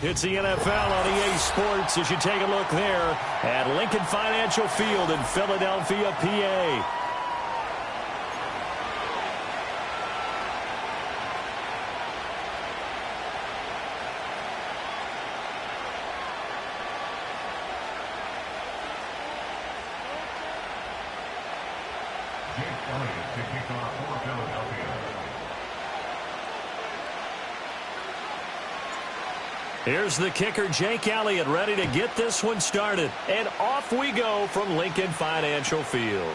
It's the NFL on EA Sports as you take a look there at Lincoln Financial Field in Philadelphia, PA. Here's the kicker, Jake Elliott, ready to get this one started. And off we go from Lincoln Financial Field.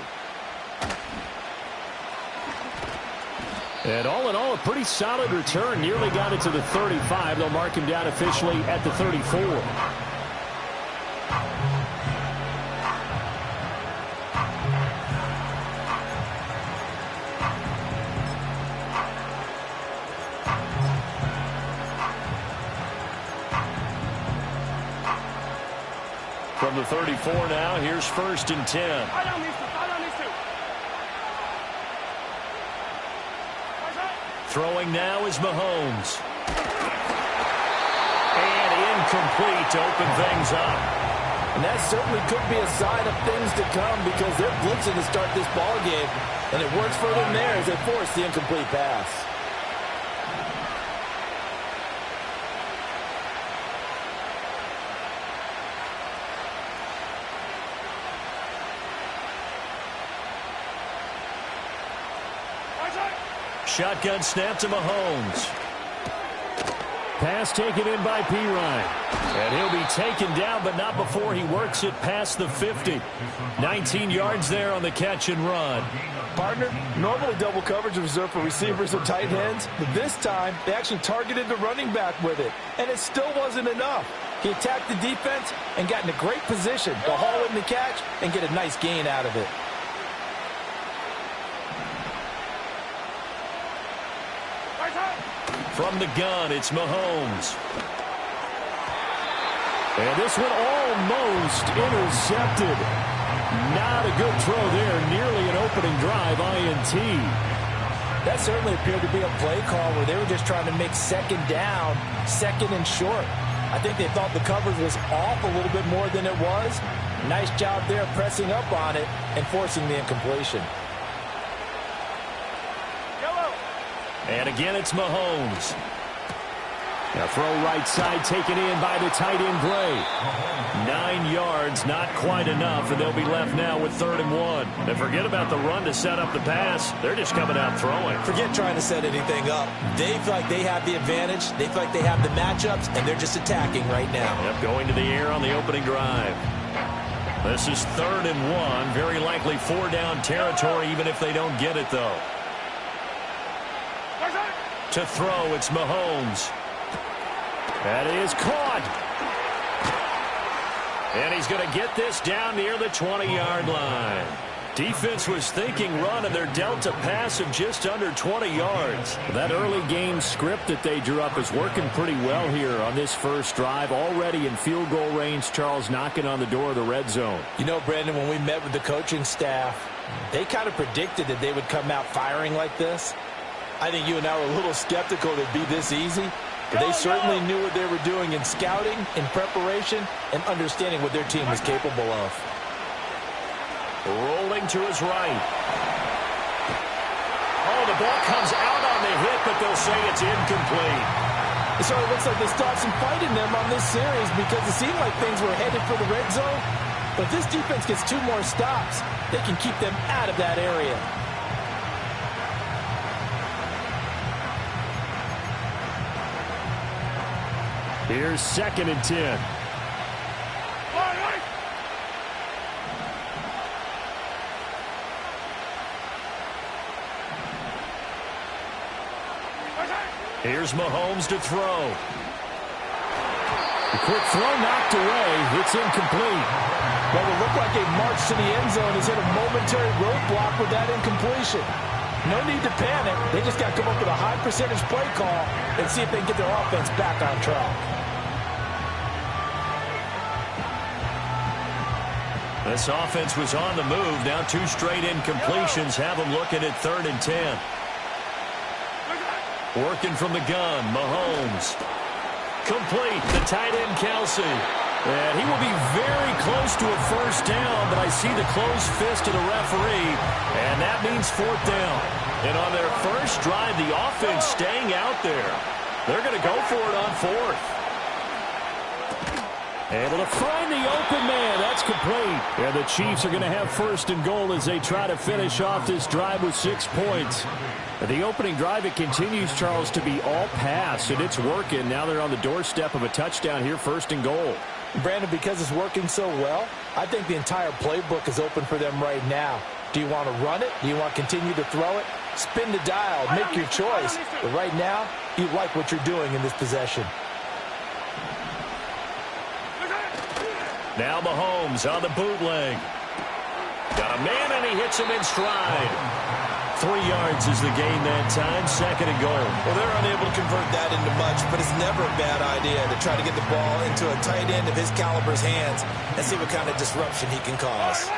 And all in all, a pretty solid return. Nearly got it to the 35. They'll mark him down officially at the 34. From the 34 now, here's 1st and 10. Throwing now is Mahomes. And incomplete to open things up. And that certainly could be a sign of things to come because they're blitzing to start this ball game. And it works for them there as they force the incomplete pass. Shotgun snap to Mahomes. Pass taken in by Pirine. And he'll be taken down, but not before he works it past the 50. 19 yards there on the catch and run. Partner, normally double coverage is reserved for receivers or tight ends, but this time they actually targeted the running back with it, and it still wasn't enough. He attacked the defense and got in a great position to haul in the catch and get a nice gain out of it. From the gun, it's Mahomes. And this one almost intercepted. Not a good throw there. Nearly an opening drive, INT. That certainly appeared to be a play call where they were just trying to make second down, second and short. I think they thought the coverage was off a little bit more than it was. Nice job there pressing up on it and forcing the incompletion. And again, it's Mahomes. Now throw right side taken in by the tight end Gray. 9 yards, not quite enough, and they'll be left now with 3rd and 1. And forget about the run to set up the pass. They're just coming out throwing. Forget trying to set anything up. They feel like they have the advantage. They feel like they have the matchups, and they're just attacking right now. Yep, going to the air on the opening drive. This is 3rd and 1. Very likely 4-down territory, even if they don't get it, though. To throw, it's Mahomes. That is caught. And he's going to get this down near the 20-yard line. Defense was thinking run, and they're dealt a pass of just under 20 yards. That early game script that they drew up is working pretty well here on this first drive. Already in field goal range, Charles knocking on the door of the red zone. You know, Brandon, when we met with the coaching staff, they kind of predicted that they would come out firing like this. I think you and I were a little skeptical it'd be this easy, but they certainly knew what they were doing in scouting, in preparation, and understanding what their team was capable of. Rolling to his right. Oh, the ball comes out on the hit, but they'll say it's incomplete. So it looks like they stopped some fight in them on this series because it seemed like things were headed for the red zone. But if this defense gets 2 more stops, they can keep them out of that area. Here's 2nd and 10. Here's Mahomes to throw. The quick throw knocked away. It's incomplete. Well, it looked like a march to the end zone has hit a momentary roadblock with that incompletion. No need to panic. They just got to come up with a high percentage play call and see if they can get their offense back on track. This offense was on the move. Now 2 straight incompletions have them looking at 3rd and 10. Working from the gun, Mahomes. Complete. The tight end, Kelsey. And he will be very close to a first down, but I see the closed fist of the referee, and that means fourth down. And on their first drive, the offense staying out there. They're going to go for it on fourth. Able to find the open man. That's complete. And the Chiefs are going to have first and goal as they try to finish off this drive with 6 points. The opening drive, it continues, Charles, to be all pass, and it's working. Now they're on the doorstep of a touchdown here, first and goal. Brandon, because it's working so well, I think the entire playbook is open for them right now. Do you want to run it? Do you want to continue to throw it? Spin the dial. Make your choice. But right now, you like what you're doing in this possession. Now Mahomes on the bootleg. Got a man, and he hits him in stride. 3 yards is the gain that time, second and goal. Well, they're unable to convert that into much, but it's never a bad idea to try to get the ball into a tight end of his caliber's hands and see what kind of disruption he can cause.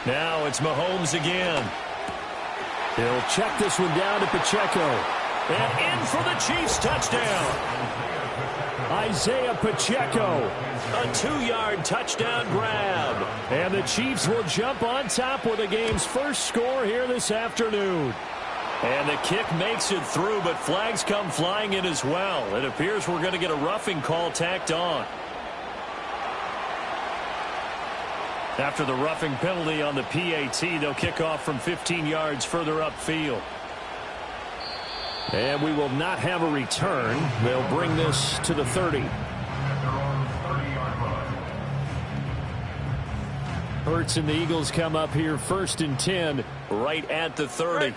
Now it's Mahomes again. He'll check this one down to Pacheco. And in for the Chiefs touchdown. Isaiah Pacheco. A 2-yard touchdown grab. And the Chiefs will jump on top with the game's first score here this afternoon. And the kick makes it through, but flags come flying in as well. It appears we're going to get a roughing call tacked on. After the roughing penalty on the PAT, they'll kick off from 15 yards further upfield. And we will not have a return. They'll bring this to the 30. Hurts and the Eagles come up here first and 10 right at the 30.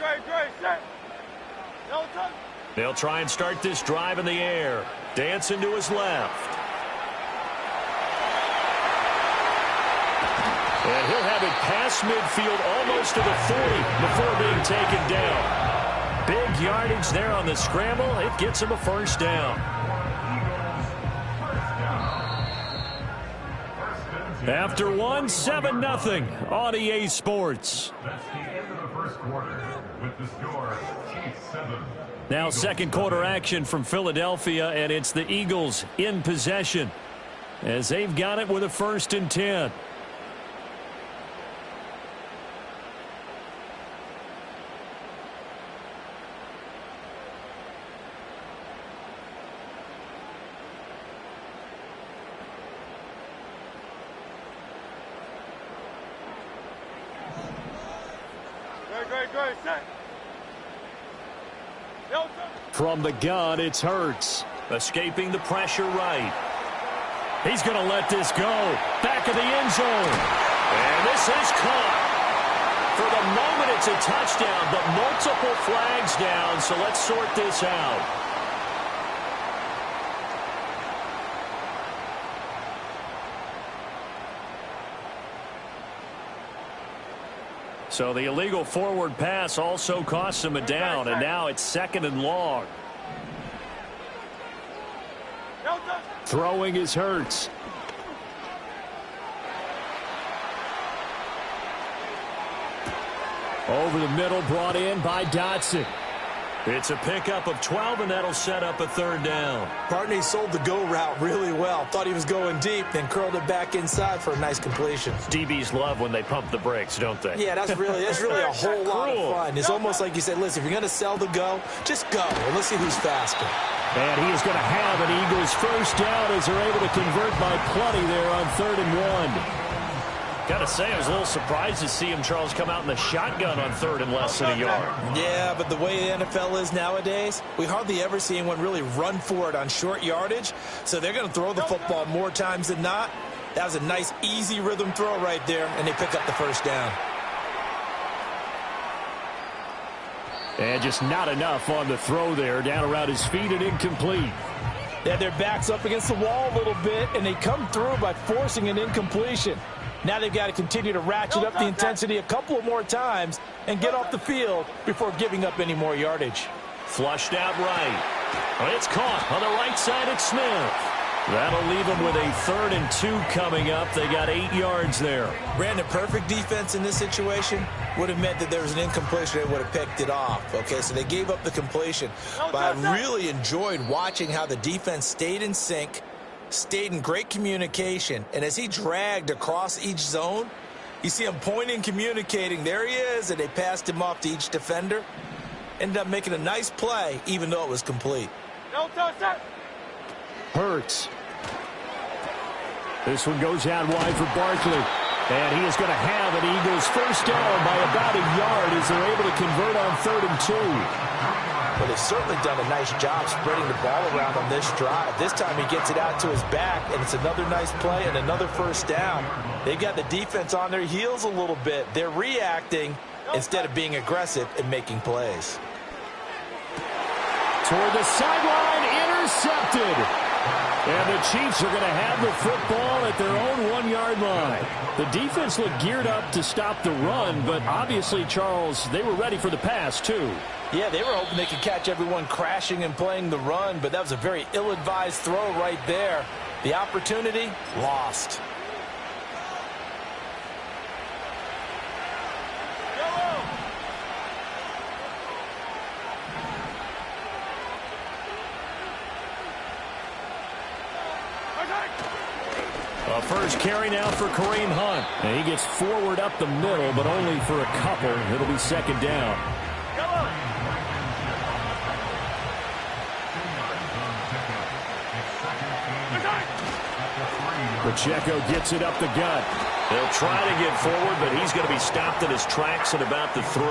They'll try and start this drive in the air. Dancing to his left. And he'll have it past midfield almost to the 40 before being taken down. Big yardage there on the scramble. It gets him a first down. After one, 7-0 on EA Sports. That's the end of the first quarter with the score Chiefs 7. Now second quarter action from Philadelphia, and it's the Eagles in possession as they've got it with a first and 10. From the gun, it's Hurts. Escaping the pressure right. He's going to let this go. Back of the end zone. And this is caught. For the moment, it's a touchdown, but multiple flags down, so let's sort this out. So the illegal forward pass also costs him a down, and now it's second and long. Throwing is Hurts. Over the middle, brought in by Dotson. It's a pickup of 12, and that'll set up a third down. Partney sold the go route really well. Thought he was going deep, then curled it back inside for a nice completion. DBs love when they pump the brakes, don't they? Yeah, that's really a whole lot of fun. It's almost like you said, listen, if you're going to sell the go, just go, and let's see who's faster. And he is going to have an Eagles first down as they're able to convert by plenty there on 3rd and 1. Got to say, I was a little surprised to see him, Charles, come out in the shotgun on 3rd and less than a yard. Yeah, but the way the NFL is nowadays, we hardly ever see anyone really run for it on short yardage. So they're going to throw the football more times than not. That was a nice, easy rhythm throw right there, and they pick up the first down. And just not enough on the throw there. Down around his feet and incomplete. They had their backs up against the wall a little bit, and they come through by forcing an incompletion. Now they've got to continue to ratchet up the intensity a couple of more times and get off the field before giving up any more yardage. Flushed out right. It's caught on the right side. It's Smith. That'll leave them with a 3rd and 2 coming up. They got 8 yards there. Brandon, perfect defense in this situation. would have meant that there was an incompletion. They would have picked it off. Okay, so they gave up the completion. But I really enjoyed watching how the defense stayed in sync, stayed in great communication, and as he dragged across each zone, you see him pointing, communicating. There he is, and they passed him off to each defender. Ended up making a nice play, even though it was complete. Hurts. This one goes out wide for Barkley. And he is going to have an Eagles first down by about a yard as they're able to convert on 3rd and 2. Well, they've certainly done a nice job spreading the ball around on this drive. This time he gets it out to his back, and it's another nice play and another first down. They've got the defense on their heels a little bit. They're reacting instead of being aggressive and making plays. Toward the sideline, intercepted. And the Chiefs are going to have the football at their own 1-yard line. The defense looked geared up to stop the run, but obviously, Charles, they were ready for the pass, too. Yeah, they were hoping they could catch everyone crashing and playing the run, but that was a very ill-advised throw right there. The opportunity, lost. A first carry now for Kareem Hunt. And he gets forward up the middle, but only for a couple. It'll be 2nd down. Pacheco gets it up the gut. They'll try to get forward, but he's going to be stopped in his tracks at about the 3.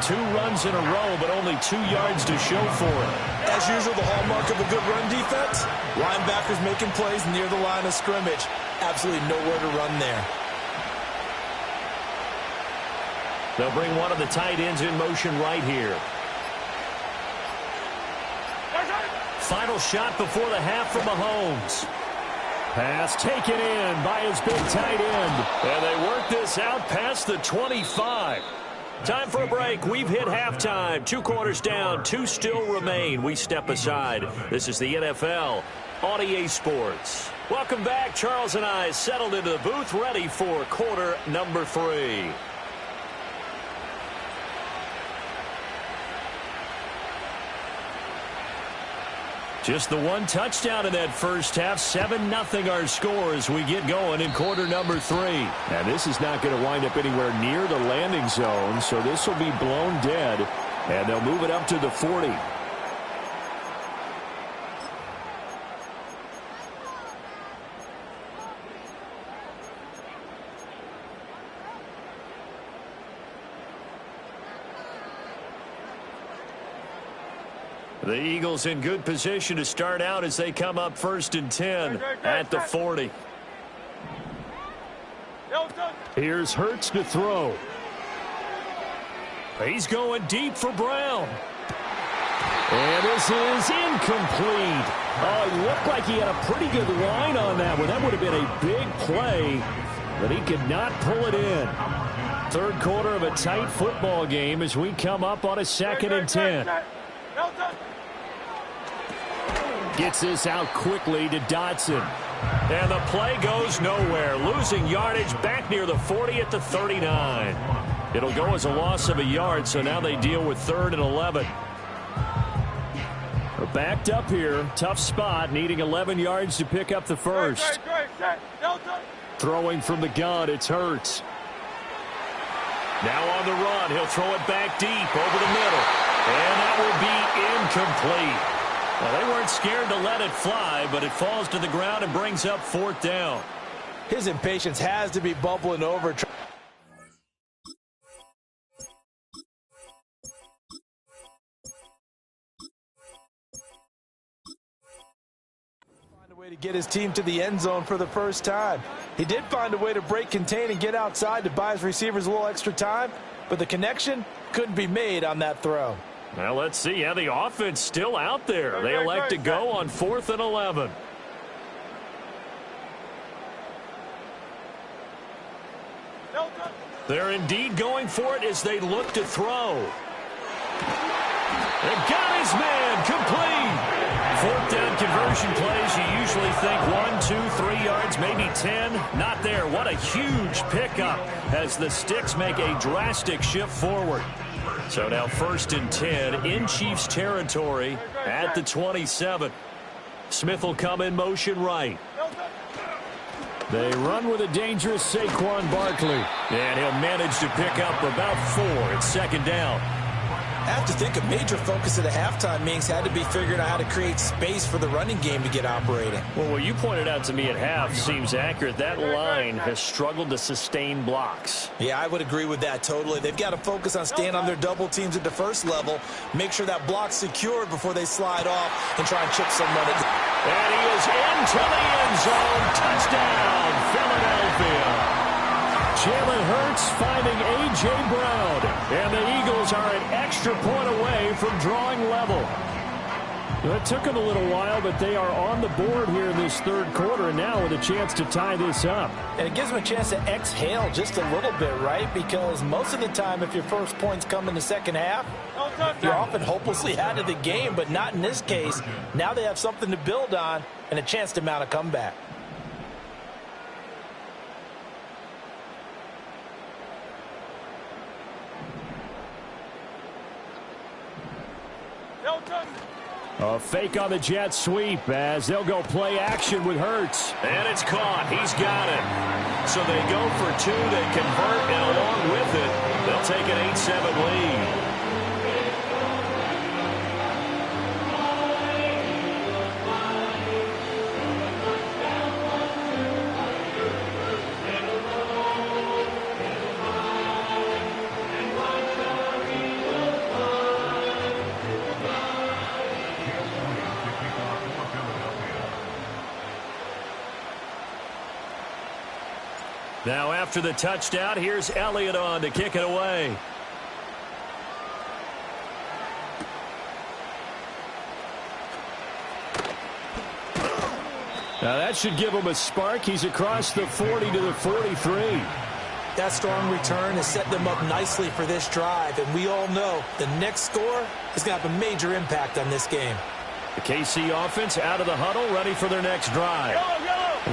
2 runs in a row, but only 2 yards to show for it. As usual, the hallmark of a good run defense, linebackers making plays near the line of scrimmage. Absolutely nowhere to run there. They'll bring one of the tight ends in motion right here. Final shot before the half from Mahomes. Pass taken in by his big tight end. And they work this out past the 25. Time for a break. We've hit halftime. 2 quarters down. 2 still remain. We step aside. This is the NFL on EA Sports. Welcome back. Charles and I settled into the booth, ready for quarter number 3. Just the 1 touchdown in that first half. 7-0 our score as we get going in quarter number 3. Now, this is not going to wind up anywhere near the landing zone, so this will be blown dead, and they'll move it up to the 40. The Eagles in good position to start out as they come up 1st and 10 at the 40. Here's Hurts to throw. He's going deep for Brown. And this is incomplete. Oh, he looked like he had a pretty good line on that one. That would have been a big play, but he could not pull it in. 3rd quarter of a tight football game as we come up on a 2nd and 10. Gets this out quickly to Dotson. And the play goes nowhere. Losing yardage back near the 40 at the 39. It'll go as a loss of a yard, so now they deal with 3rd and 11. We're backed up here. Tough spot, needing 11 yards to pick up the first. Throwing from the gun, it's Hurts. Now on the run, he'll throw it back deep over the middle. And that will be incomplete. Well, they weren't scared to let it fly, but it falls to the ground and brings up 4th down. His impatience has to be bubbling over. Find a way to get his team to the end zone for the first time. He did find a way to break contain and get outside to buy his receivers a little extra time, but the connection couldn't be made on that throw. Well, let's see how the offense still out there. They elect to go on 4th and 11. They're indeed going for it as they look to throw. They got his man complete. 4th down conversion. conversion plays, you usually think 1, 2, 3 yards, maybe 10. Not there. What a huge pickup as the Sticks make a drastic shift forward. So now 1st and 10 in Chiefs territory at the 27. Smith will come in motion right. They run with a dangerous Saquon Barkley. And he'll manage to pick up about 4. It's 2nd down. I have to think a major focus of the halftime meetings had to be figuring out how to create space for the running game to get operating. Well, what you pointed out to me at half seems accurate. That line has struggled to sustain blocks. Yeah, I would agree with that totally. They've got to focus on staying on their double teams at the first level, make sure that block's secured before they slide off and try and chip somebody. And he is into the end zone. Touchdown, Philadelphia. Jalen Hurts finding A.J. Brown. And the Eagles are an extra point away from drawing level. It took them a little while, but they are on the board here in this 3rd quarter, and now with a chance to tie this up. And it gives them a chance to exhale just a little bit, right? Because most of the time, if your first points come in the second half, you're often hopelessly out of the game, but not in this case. Now they have something to build on and a chance to mount a comeback. A fake on the jet sweep as they'll go play action with Hurts. And it's caught. He's got it. So they go for 2. They convert, and along with it, they'll take an 8-7 lead. Now after the touchdown, here's Elliott on to kick it away. Now that should give him a spark. He's across the 40 to the 43. That strong return has set them up nicely for this drive, and we all know the next score is going to have a major impact on this game. The KC offense out of the huddle, ready for their next drive.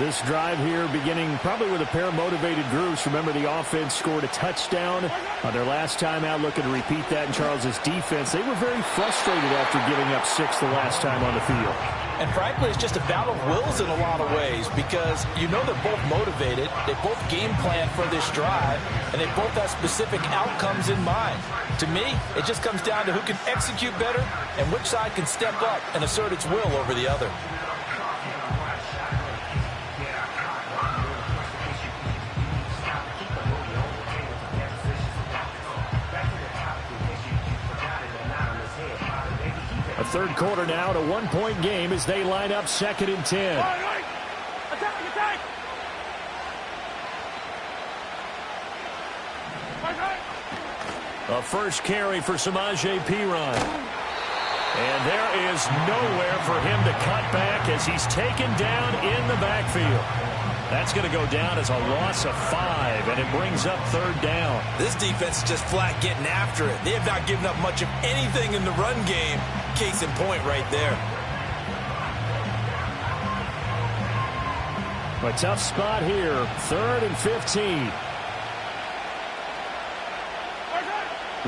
This drive here beginning probably with a pair of motivated groups. Remember, the offense scored a touchdown on their last time out, looking to repeat that in Charles's defense. They were very frustrated after giving up 6 the last time on the field. And frankly, it's just a battle of wills in a lot of ways because you know they're both motivated, they both game plan for this drive, and they both have specific outcomes in mind. To me, it just comes down to who can execute better and which side can step up and assert its will over the other. A 3rd quarter now, to 1-point game as they line up 2nd and 10. A first carry for Samaje Perine. And there is nowhere for him to cut back as he's taken down in the backfield. That's going to go down as a loss of 5, and it brings up 3rd down. This defense is just flat getting after it. They have not given up much of anything in the run game. Case in point right there. A tough spot here. 3rd and 15.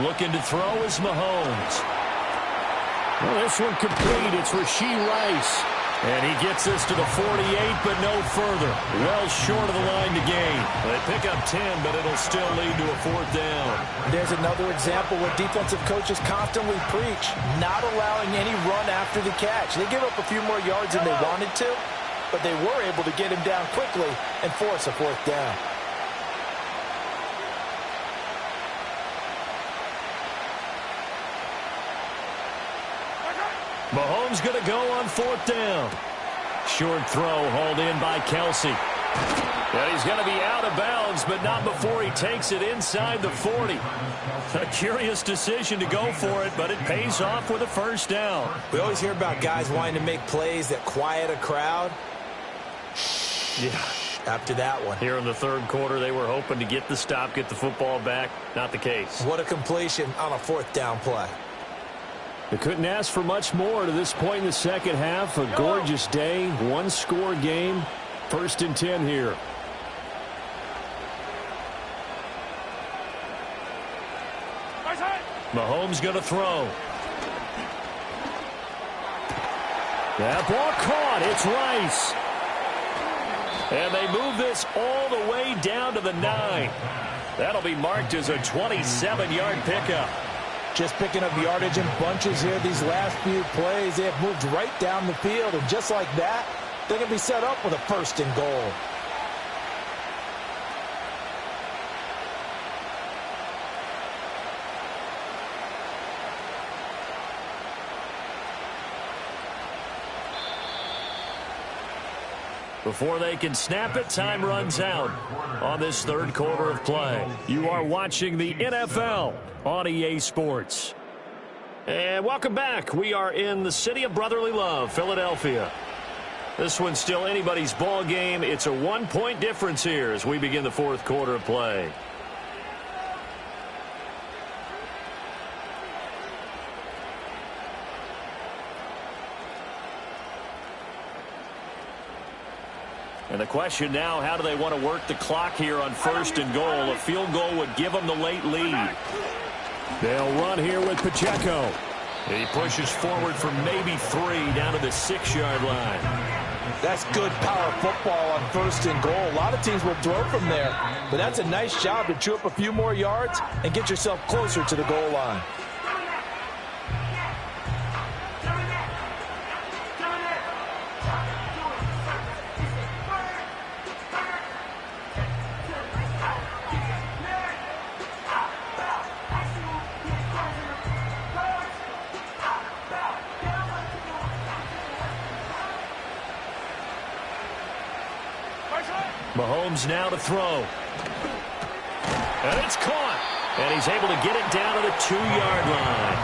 Looking to throw is Mahomes. Well, this one complete. It's Rashee Rice. And he gets this to the 48, but no further. Well short of the line to gain. They pick up 10, but it'll still lead to a 4th down. There's another example where defensive coaches constantly preach, not allowing any run after the catch. They give up a few more yards than they wanted to, but they were able to get him down quickly and force a 4th down. Mahomes going to go on 4th down. Short throw hauled in by Kelsey. And he's going to be out of bounds, but not before he takes it inside the 40. A curious decision to go for it, but it pays off with a 1st down. We always hear about guys wanting to make plays that quiet a crowd. Yeah. After that one. Here in the 3rd quarter, they were hoping to get the stop, get the football back. Not the case. What a completion on a 4th down play. They couldn't ask for much more to this point in the second half. A gorgeous day, one-score game. 1st and 10 here. Mahomes going to throw. That ball caught. It's Rice. And they move this all the way down to the 9. That'll be marked as a 27-yard pickup. Just picking up yardage in bunches here these last few plays. They have moved right down the field, and just like that, they're going to be set up with a 1st and goal. Before they can snap it, time runs out on this 3rd quarter of play. You are watching the NFL on EA Sports. And welcome back. We are in the city of brotherly love, Philadelphia. This one's still anybody's ball game. It's a 1-point difference here as we begin the 4th quarter of play. And the question now, how do they want to work the clock here on 1st and goal? A field goal would give them the late lead. They'll run here with Pacheco. He pushes forward for maybe 3 down to the 6-yard line. That's good power football on 1st and goal. A lot of teams will throw from there, but that's a nice job to chew up a few more yards and get yourself closer to the goal line. Mahomes now to throw. And it's caught. And he's able to get it down to the 2-yard line.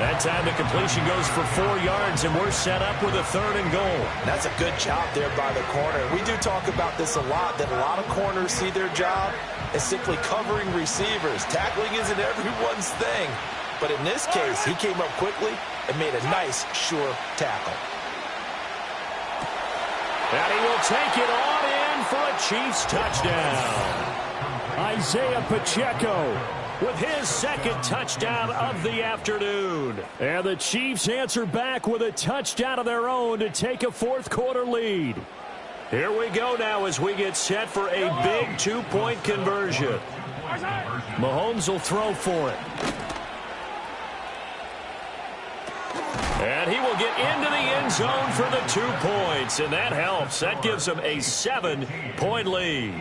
That time the completion goes for 4 yards, and we're set up with a 3rd and goal. That's a good job there by the corner. We do talk about this a lot, that a lot of corners see their job as simply covering receivers. Tackling isn't everyone's thing. But in this case, he came up quickly and made a nice, sure tackle. And he will take it on in for a Chiefs touchdown. Isaiah Pacheco With his 2nd touchdown of the afternoon. And the Chiefs answer back with a touchdown of their own to take a 4th quarter lead. Here we go now as we get set for a big 2-point conversion. Mahomes will throw for it. And he will get into the end zone for the 2 points. And that helps. That gives him a 7-point lead.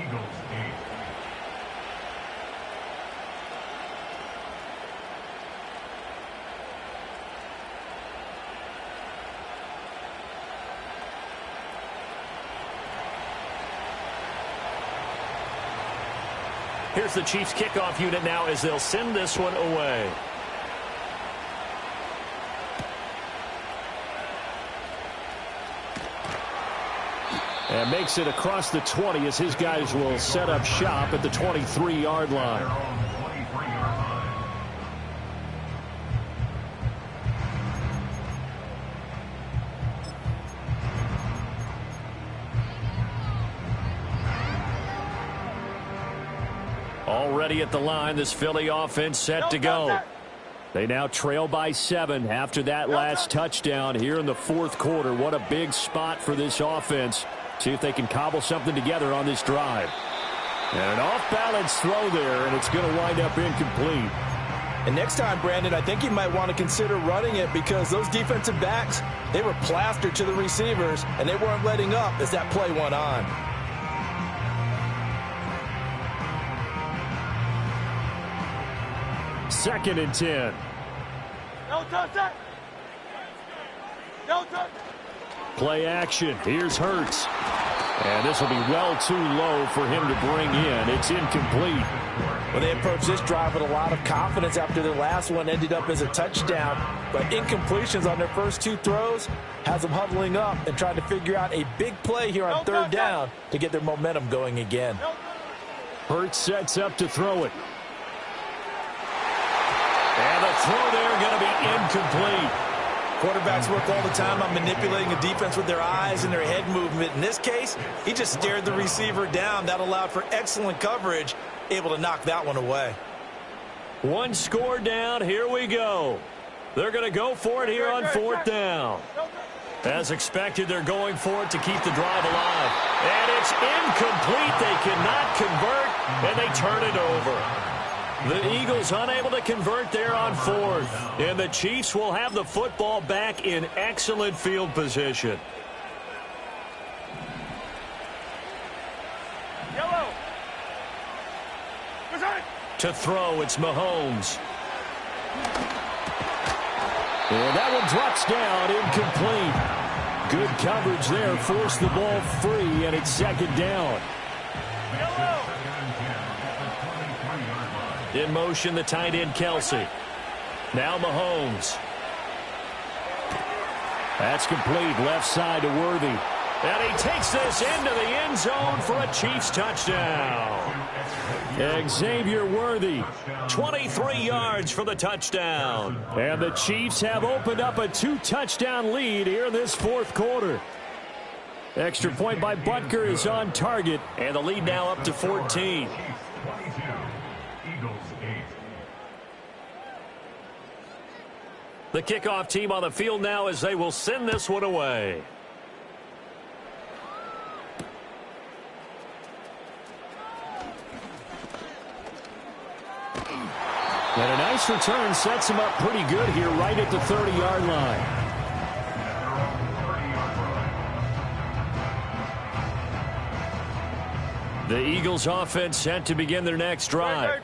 Here's the Chiefs kickoff unit now as they'll send this one away. And makes it across the 20 as his guys will set up shop at the 23-yard line. Already at the line, this Philly offense set to go. They now trail by 7 after that last touchdown here in the 4th quarter. What a big spot for this offense. See if they can cobble something together on this drive. And an off-balance throw there, and it's going to wind up incomplete. And next time, Brandon, I think you might want to consider running it because those defensive backs, they were plastered to the receivers, and they weren't letting up as that play went on. Second and 10. Play action. Here's Hurts. And this will be well too low for him to bring in. It's incomplete. Well, they approached this drive with a lot of confidence after their last one ended up as a touchdown. But incompletions on their first 2 throws has them huddling up and trying to figure out a big play here on 3rd down to get their momentum going again. Hurts sets up to throw it. And the throw there going to be incomplete. Quarterbacks work all the time on manipulating the defense with their eyes and their head movement. In this case, he just stared the receiver down. That allowed for excellent coverage, able to knock that one away. One score down. Here we go. They're going to go for it here on fourth down. As expected, they're going for it to keep the drive alive. And it's incomplete. They cannot convert, and they turn it over. The Eagles unable to convert there on fourth. And the Chiefs will have the football back in excellent field position. Yellow. To throw, it's Mahomes. And that one drops down, incomplete. Good coverage there, forced the ball free, and it's second down. In motion, the tight end, Kelsey. Now Mahomes. That's complete, left side to Worthy. And he takes this into the end zone for a Chiefs touchdown. Xavier Worthy, 23 yards for the touchdown. And the Chiefs have opened up a 2-touchdown lead here in this fourth quarter. Extra point by Butker is on target, and the lead now up to 14. The kickoff team on the field now as they will send this one away. And a nice return sets him up pretty good here right at the 30-yard line. The Eagles offense set to begin their next drive.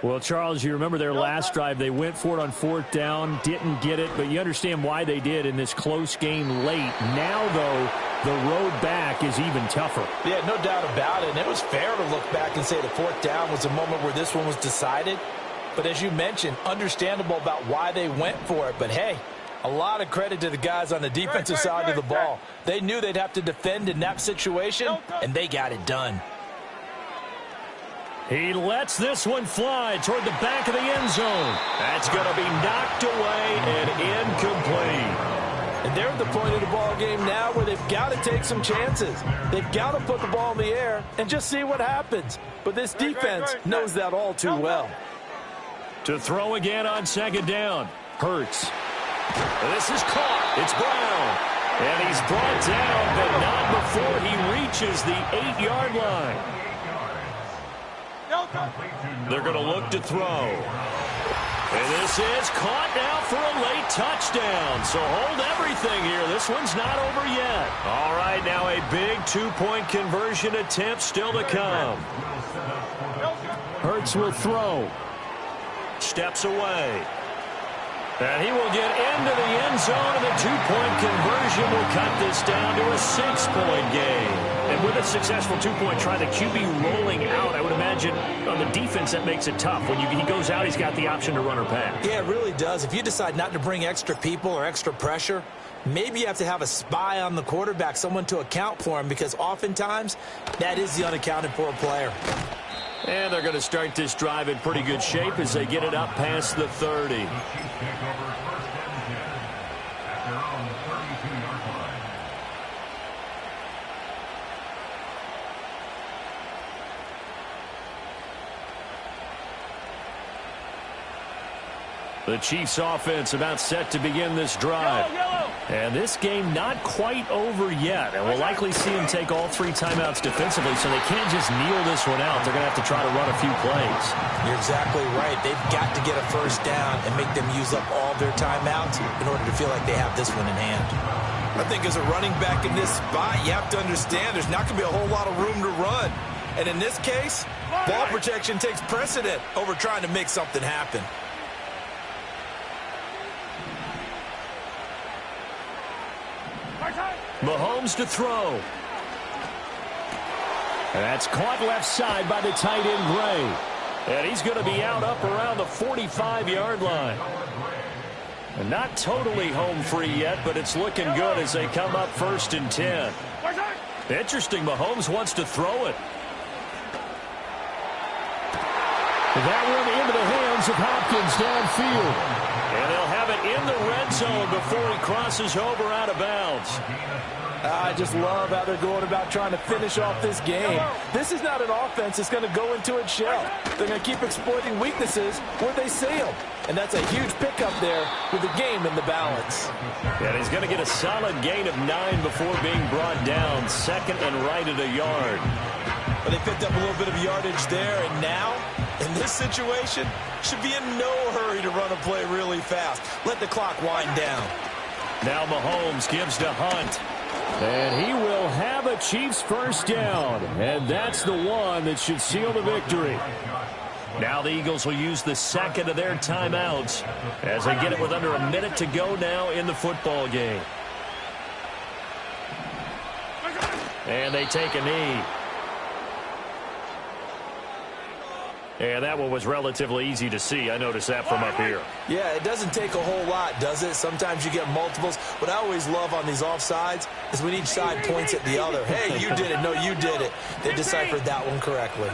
Well, Charles, you remember their last drive. They went for it on fourth down, didn't get it, but you understand why they did in this close game late. Now, though, the road back is even tougher. Yeah, no doubt about it. And it was fair to look back and say the fourth down was the moment where this one was decided. But as you mentioned, understandable about why they went for it. But, hey, a lot of credit to the guys on the defensive side of the ball. They knew they'd have to defend in that situation, and they got it done. He lets this one fly toward the back of the end zone. That's going to be knocked away and incomplete. And they're at the point of the ball game now where they've got to take some chances. They've got to put the ball in the air and just see what happens. But this defense knows that all too well. To throw again on second down. Hurts. This is caught. It's Brown. And he's brought down, but not before he reaches the 8-yard line. They're going to look to throw. And this is caught now for a late touchdown. So hold everything here. This one's not over yet. All right, now a big two-point conversion attempt still to come. Hurts will throw. Steps away. And he will get into the end zone, and the two-point conversion will cut this down to a 6-point game. And with a successful two-point try, the QB rolling out, I would imagine on the defense that makes it tough. When he goes out, he's got the option to run or pass. Yeah, it really does. If you decide not to bring extra people or extra pressure, maybe you have to have a spy on the quarterback, someone to account for him, because oftentimes that is the unaccounted for player. And they're going to start this drive in pretty good shape as they get it up past the 30. The Chiefs offense about set to begin this drive. And this game not quite over yet. And we'll likely see them take all 3 timeouts defensively, so they can't just kneel this one out. They're going to have to try to run a few plays. You're exactly right. They've got to get a first down and make them use up all their timeouts in order to feel like they have this one in hand. I think as a running back in this spot, you have to understand there's not going to be a whole lot of room to run. And in this case, ball protection takes precedent over trying to make something happen. Mahomes to throw. And that's caught left side by the tight end, Gray. And he's going to be out up around the 45-yard line. And not totally home free yet, but it's looking good as they come up 1st and 10. Interesting, Mahomes wants to throw it. That one into the hands of Hopkins downfield. And they'll have it in the red zone before he crosses over out of bounds. I just love how they're going about trying to finish off this game. This is not an offense that's going to go into its shell. They're going to keep exploiting weaknesses where they see them. And that's a huge pickup there with the game in the balance. And he's going to get a solid gain of 9 before being brought down. Second and right at a yard. But they picked up a little bit of yardage there, and now, in this situation, should be in no hurry to run a play really fast. Let the clock wind down. Now Mahomes gives to Hunt. And he will have a Chiefs first down. And that's the one that should seal the victory. Now the Eagles will use the second of their timeouts as they get it with under a minute to go now in the football game. And they take a knee. And that one was relatively easy to see. I noticed that from up here. Yeah, it doesn't take a whole lot, does it? Sometimes you get multiples. What I always love on these offsides is when each side points at the other. Hey, you did it. No, you did it. They deciphered that one correctly.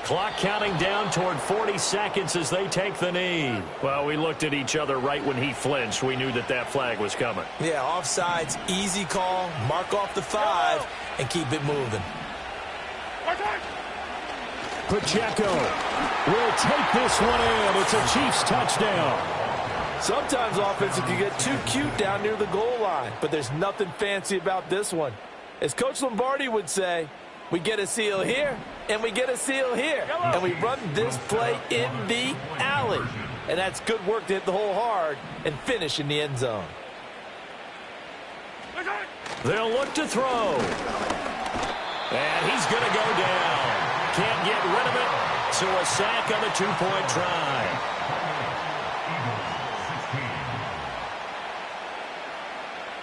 Clock counting down toward 40 seconds as they take the knee. Well, we looked at each other right when he flinched. We knew that that flag was coming. Yeah, offsides, easy call. Mark off the 5 and keep it moving. Pacheco will take this one in. It's a Chiefs touchdown. Sometimes offenses can get too cute down near the goal line, but there's nothing fancy about this one. As Coach Lombardi would say, we get a seal here, and we get a seal here, and we run this play in the alley. And that's good work to hit the hole hard and finish in the end zone. They'll look to throw. And he's going to go down. Can't get rid of it, so a sack on the 2-point try.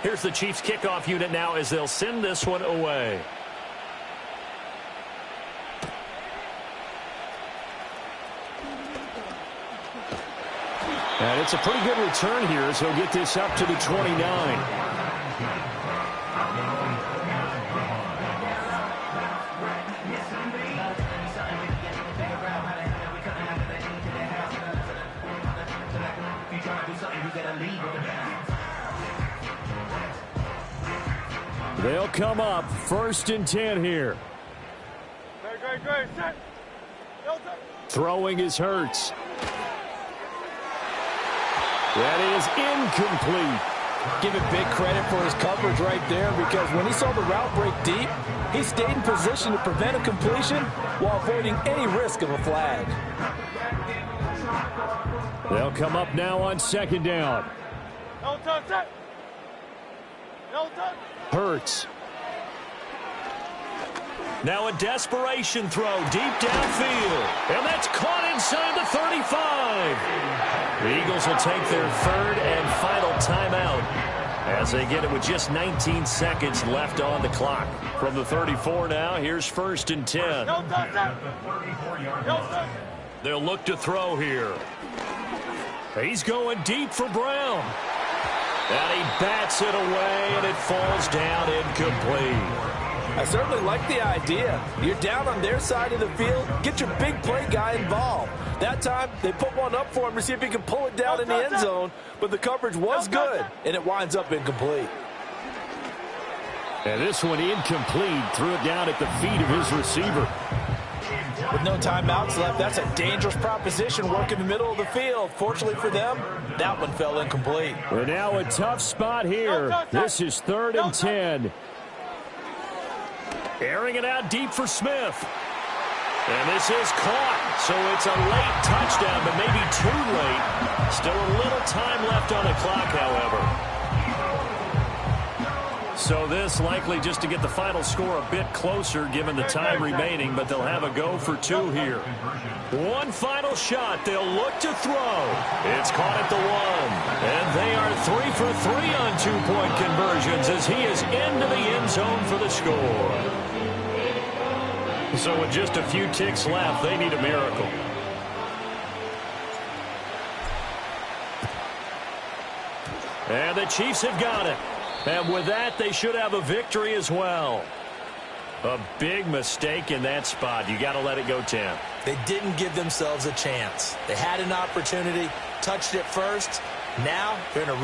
Here's the Chiefs kickoff unit now as they'll send this one away. And it's a pretty good return here as he'll get this up to the 29. They'll come up 1st and 10 here. Throwing is Hurts. That is incomplete. Give it big credit for his coverage right there, because when he saw the route break deep, he stayed in position to prevent a completion while avoiding any risk of a flag. They'll come up now on 2nd down. Hurts. Now a desperation throw deep downfield. And that's caught inside the 35. The Eagles will take their 3rd and final timeout as they get it with just 19 seconds left on the clock. From the 34 now, here's 1st and 10. They'll look to throw here. He's going deep for Brown. And he bats it away, and it falls down incomplete. I certainly like the idea. You're down on their side of the field. Get your big play guy involved. That time, they put one up for him to see if he can pull it down in the end zone. But the coverage was good, and it winds up incomplete. And this one incomplete. Threw it down at the feet of his receiver. With no timeouts left, that's a dangerous proposition. Work in the middle of the field. Fortunately for them, that one fell incomplete. We're now a tough spot here. This is 3rd and 10. Airing it out deep for Smith. And this is caught. So it's a late touchdown, but maybe too late. Still a little time left on the clock, however. So this likely just to get the final score a bit closer given the time remaining, but they'll have a go for 2 here. One final shot. They'll look to throw. It's caught at the 1. And they are 3 for 3 on 2-point conversions as he is into the end zone for the score. So with just a few ticks left, they need a miracle. And the Chiefs have got it. And with that, they should have a victory as well. A big mistake in that spot. You got to let it go, Tim. They didn't give themselves a chance. They had an opportunity, touched it first. Now they're in a